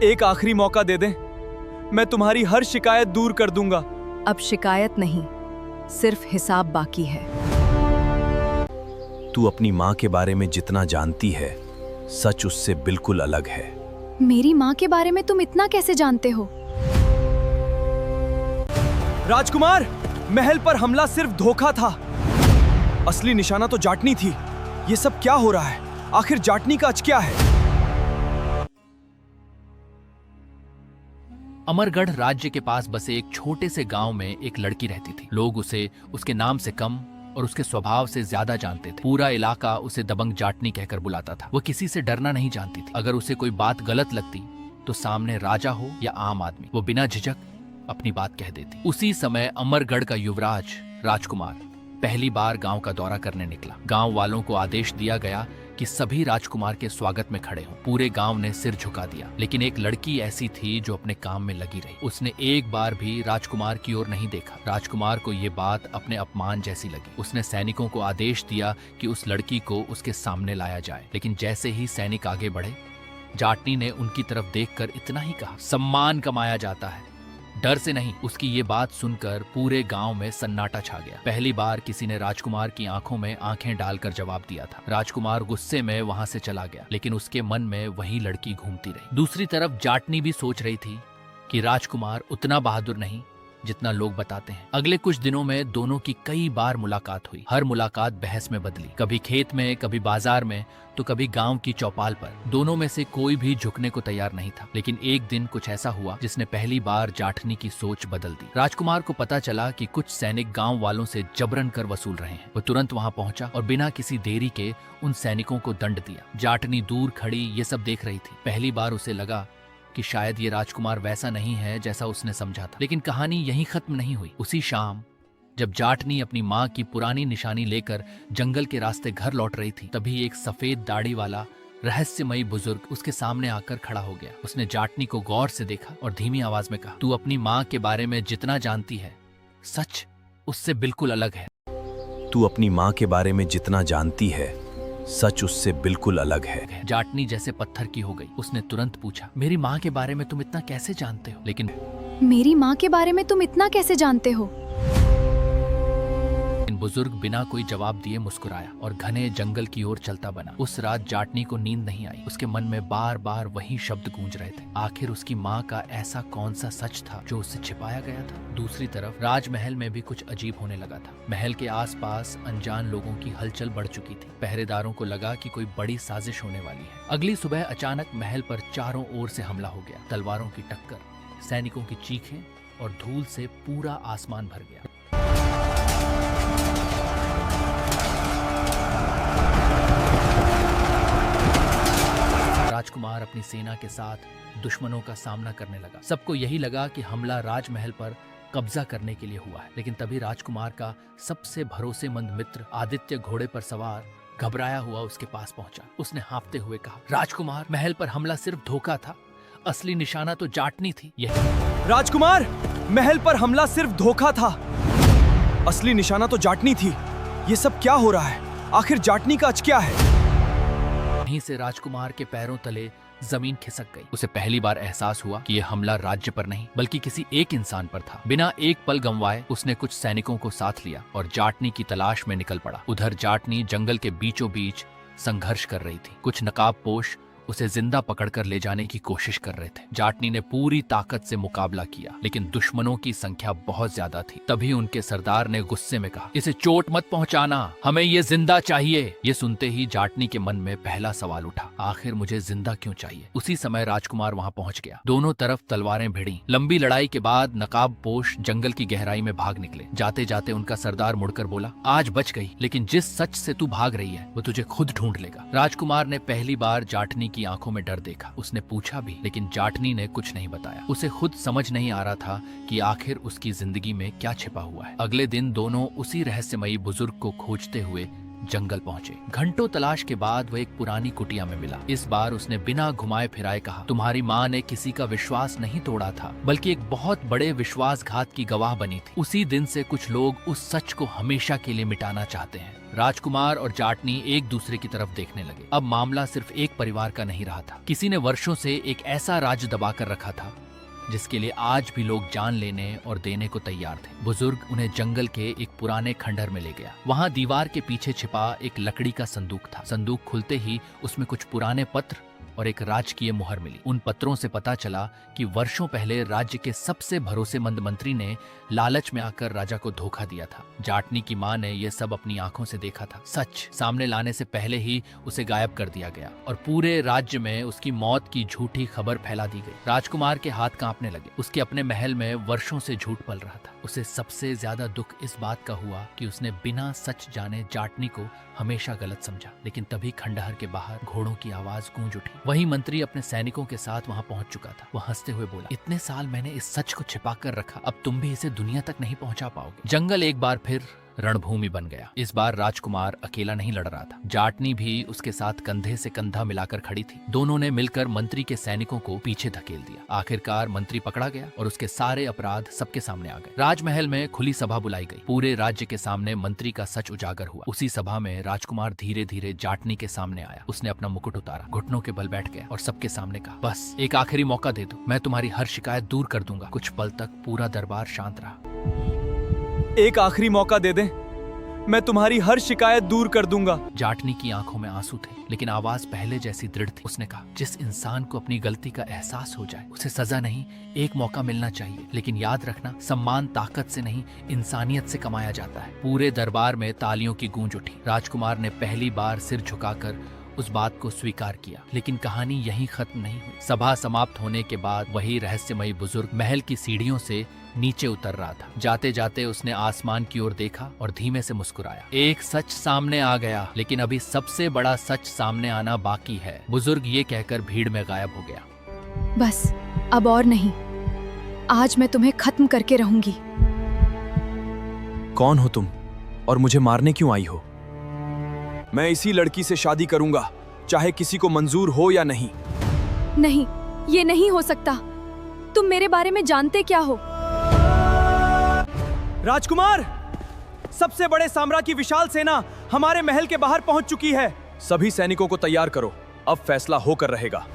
एक आखिरी मौका दे दें, मैं तुम्हारी हर शिकायत दूर कर दूंगा। अब शिकायत नहीं, सिर्फ हिसाब बाकी है। तू अपनी माँ के बारे में जितना जानती है, सच उससे बिल्कुल अलग है। मेरी माँ के बारे में तुम इतना कैसे जानते हो? राजकुमार, महल पर हमला सिर्फ धोखा था, असली निशाना तो जाटनी थी। ये सब क्या हो रहा है? आखिर जाटनी का आज क्या है? अमरगढ़ राज्य के पास बसे एक छोटे से गांव में एक लड़की रहती थी। लोग उसे उसके नाम से कम और उसके स्वभाव से ज्यादा जानते थे। पूरा इलाका उसे दबंग जाटनी कहकर बुलाता था। वो किसी से डरना नहीं जानती थी। अगर उसे कोई बात गलत लगती तो सामने राजा हो या आम आदमी, वो बिना झिझक अपनी बात कह देती। उसी समय अमरगढ़ का युवराज राजकुमार पहली बार गांव का दौरा करने निकला। गांव वालों को आदेश दिया गया कि सभी राजकुमार के स्वागत में खड़े हों। पूरे गांव ने सिर झुका दिया, लेकिन एक लड़की ऐसी थी जो अपने काम में लगी रही। उसने एक बार भी राजकुमार की ओर नहीं देखा। राजकुमार को ये बात अपने अपमान जैसी लगी। उसने सैनिकों को आदेश दिया कि उस लड़की को उसके सामने लाया जाए, लेकिन जैसे ही सैनिक आगे बढ़े, जाटनी ने उनकी तरफ देखकर इतना ही कहा, सम्मान कमाया जाता है, डर से नहीं। उसकी ये बात सुनकर पूरे गांव में सन्नाटा छा गया। पहली बार किसी ने राजकुमार की आंखों में आंखें डालकर जवाब दिया था। राजकुमार गुस्से में वहां से चला गया, लेकिन उसके मन में वही लड़की घूमती रही। दूसरी तरफ जाटनी भी सोच रही थी कि राजकुमार उतना बहादुर नहीं जितना लोग बताते हैं। अगले कुछ दिनों में दोनों की कई बार मुलाकात हुई। हर मुलाकात बहस में बदली, कभी खेत में, कभी बाजार में, तो कभी गांव की चौपाल पर। दोनों में से कोई भी झुकने को तैयार नहीं था। लेकिन एक दिन कुछ ऐसा हुआ जिसने पहली बार जाटनी की सोच बदल दी। राजकुमार को पता चला कि कुछ सैनिक गांव वालों से जबरन कर वसूल रहे हैं। वो तुरंत वहां पहुंचा और बिना किसी देरी के उन सैनिकों को दंड दिया। जाटनी दूर खड़ी ये सब देख रही थी। पहली बार उसे लगा कि शायद ये राजकुमार वैसा नहीं है जैसा उसने समझा था। लेकिन कहानी यहीं खत्म नहीं हुई। उसी शाम जब जाटनी अपनी माँ की पुरानी निशानी लेकर जंगल के रास्ते घर लौट रही थी, तभी एक सफेद दाढ़ी वाला रहस्यमयी बुजुर्ग उसके सामने आकर खड़ा हो गया। उसने जाटनी को गौर से देखा और धीमी आवाज में कहा, तू अपनी माँ के बारे में जितना जानती है, सच उससे बिल्कुल अलग है। तू अपनी माँ के बारे में जितना जानती है, सच उससे बिल्कुल अलग है। जाटनी जैसे पत्थर की हो गई। उसने तुरंत पूछा, मेरी माँ के बारे में तुम इतना कैसे जानते हो? लेकिन मेरी माँ के बारे में तुम इतना कैसे जानते हो? बुजुर्ग बिना कोई जवाब दिए मुस्कुराया और घने जंगल की ओर चलता बना। उस रात जाटनी को नींद नहीं आई। उसके मन में बार बार वही शब्द गूंज रहे थे। आखिर उसकी माँ का ऐसा कौन सा सच था जो उससे छिपाया गया था? दूसरी तरफ राजमहल में भी कुछ अजीब होने लगा था। महल के आसपास अनजान लोगों की हलचल बढ़ चुकी थी। पहरेदारों को लगा कि कोई बड़ी साजिश होने वाली है। अगली सुबह अचानक महल पर चारों ओर से हमला हो गया। तलवारों की टक्कर, सैनिकों की चीखें और धूल से पूरा आसमान भर गया। राजकुमार अपनी सेना के साथ दुश्मनों का सामना करने लगा। सबको यही लगा कि हमला राजमहल पर कब्जा करने के लिए हुआ है। लेकिन तभी राजकुमार का सबसे भरोसेमंद मित्र आदित्य घोड़े पर सवार घबराया हुआ उसके पास पहुंचा। उसने हाँफते हुए कहा, राजकुमार, महल पर हमला सिर्फ धोखा था, असली निशाना तो जाटनी थी। यही। राजकुमार, महल पर हमला सिर्फ धोखा था, असली निशाना तो जाटनी थी। ये सब क्या हो रहा है? आखिर जाटनी का आज क्या है? वहीं से राजकुमार के पैरों तले जमीन खिसक गई। उसे पहली बार एहसास हुआ कि यह हमला राज्य पर नहीं बल्कि किसी एक इंसान पर था। बिना एक पल गंवाए उसने कुछ सैनिकों को साथ लिया और जाटनी की तलाश में निकल पड़ा। उधर जाटनी जंगल के बीचों बीच संघर्ष कर रही थी। कुछ नकाबपोश उसे जिंदा पकड़कर ले जाने की कोशिश कर रहे थे। जाटनी ने पूरी ताकत से मुकाबला किया, लेकिन दुश्मनों की संख्या बहुत ज्यादा थी। तभी उनके सरदार ने गुस्से में कहा, इसे चोट मत पहुंचाना, हमें ये जिंदा चाहिए। ये सुनते ही जाटनी के मन में पहला सवाल उठा, आखिर मुझे जिंदा क्यों चाहिए? उसी समय राजकुमार वहां पहुंच गया। दोनों तरफ तलवारें भिड़ी। लंबी लड़ाई के बाद नकाबपोश जंगल की गहराई में भाग निकले। जाते जाते उनका सरदार मुड़कर बोला, आज बच गई, लेकिन जिस सच से तू भाग रही है वो तुझे खुद ढूंढ लेगा। राजकुमार ने पहली बार जाटनी की आंखों में डर देखा। उसने पूछा भी, लेकिन जाटनी ने कुछ नहीं बताया। उसे खुद समझ नहीं आ रहा था कि आखिर उसकी जिंदगी में क्या छिपा हुआ है। अगले दिन दोनों उसी रहस्यमयी बुजुर्ग को खोजते हुए जंगल पहुंचे। घंटों तलाश के बाद वह एक पुरानी कुटिया में मिला। इस बार उसने बिना घुमाए फिराए कहा, तुम्हारी माँ ने किसी का विश्वास नहीं तोड़ा था, बल्कि एक बहुत बड़े विश्वासघात की गवाह बनी थी। उसी दिन से कुछ लोग उस सच को हमेशा के लिए मिटाना चाहते हैं। राजकुमार और जाटनी एक दूसरे की तरफ देखने लगे। अब मामला सिर्फ एक परिवार का नहीं रहा था। किसी ने वर्षों से एक ऐसा राज दबा कर रखा था जिसके लिए आज भी लोग जान लेने और देने को तैयार थे। बुजुर्ग उन्हें जंगल के एक पुराने खंडहर में ले गया। वहाँ दीवार के पीछे छिपा एक लकड़ी का संदूक था। संदूक खुलते ही उसमें कुछ पुराने पत्र और एक राजकीय मुहर मिली। उन पत्रों से पता चला कि वर्षों पहले राज्य के सबसे भरोसेमंद मंत्री ने लालच में आकर राजा को धोखा दिया था। जाटनी की माँ ने यह सब अपनी आंखों से देखा था। सच सामने लाने से पहले ही उसे गायब कर दिया गया और पूरे राज्य में उसकी मौत की झूठी खबर फैला दी गई। राजकुमार के हाथ कांपने लगे। उसके अपने महल में वर्षों से झूठ पल रहा था। उसे सबसे ज्यादा दुख इस बात का हुआ कि उसने बिना सच जाने जाटनी को हमेशा गलत समझा। लेकिन तभी खंडहर के बाहर घोड़ों की आवाज गूंज उठी। वही मंत्री अपने सैनिकों के साथ वहां पहुंच चुका था। वह हंसते हुए बोला, इतने साल मैंने इस सच को छिपा कर रखा, अब तुम भी इसे दुनिया तक नहीं पहुंचा पाओगे। जंगल एक बार फिर रणभूमि बन गया। इस बार राजकुमार अकेला नहीं लड़ रहा था। जाटनी भी उसके साथ कंधे से कंधा मिलाकर खड़ी थी। दोनों ने मिलकर मंत्री के सैनिकों को पीछे धकेल दिया। आखिरकार मंत्री पकड़ा गया और उसके सारे अपराध सबके सामने आ गए। राजमहल में खुली सभा बुलाई गई। पूरे राज्य के सामने मंत्री का सच उजागर हुआ। उसी सभा में राजकुमार धीरे धीरे जाटनी के सामने आया। उसने अपना मुकुट उतारा, घुटनों के बल बैठ गया और सबके सामने कहा, बस एक आखिरी मौका दे दो, मैं तुम्हारी हर शिकायत दूर कर दूंगा। कुछ पल तक पूरा दरबार शांत रहा। एक आखिरी मौका दे दें, मैं तुम्हारी हर शिकायत दूर कर दूंगा। जाटनी की आंखों में आंसू थे, लेकिन आवाज पहले जैसी दृढ़ थी। उसने कहा, जिस इंसान को अपनी गलती का एहसास हो जाए उसे सजा नहीं, एक मौका मिलना चाहिए। लेकिन याद रखना, सम्मान ताकत से नहीं, इंसानियत से कमाया जाता है। पूरे दरबार में तालियों की गूंज उठी। राजकुमार ने पहली बार सिर झुकाकर उस बात को स्वीकार किया। लेकिन कहानी यहीं खत्म नहीं हुई। सभा समाप्त होने के बाद वही रहस्यमयी बुजुर्ग महल की सीढ़ियों से नीचे उतर रहा था। जाते जाते उसने आसमान की ओर देखा और धीमे से मुस्कुराया। एक सच सामने आ गया, लेकिन अभी सबसे बड़ा सच सामने आना बाकी है। बुजुर्ग ये कहकर भीड़ में गायब हो गया। बस अब और नहीं, आज मैं तुम्हें खत्म करके रहूंगी। कौन हो तुम और मुझे मारने क्यों आई हो? मैं इसी लड़की से शादी करूंगा, चाहे किसी को मंजूर हो या नहीं। नहीं, ये नहीं हो सकता। तुम मेरे बारे में जानते क्या हो? राजकुमार, सबसे बड़े साम्राज्य की विशाल सेना हमारे महल के बाहर पहुंच चुकी है। सभी सैनिकों को तैयार करो, अब फैसला होकर रहेगा।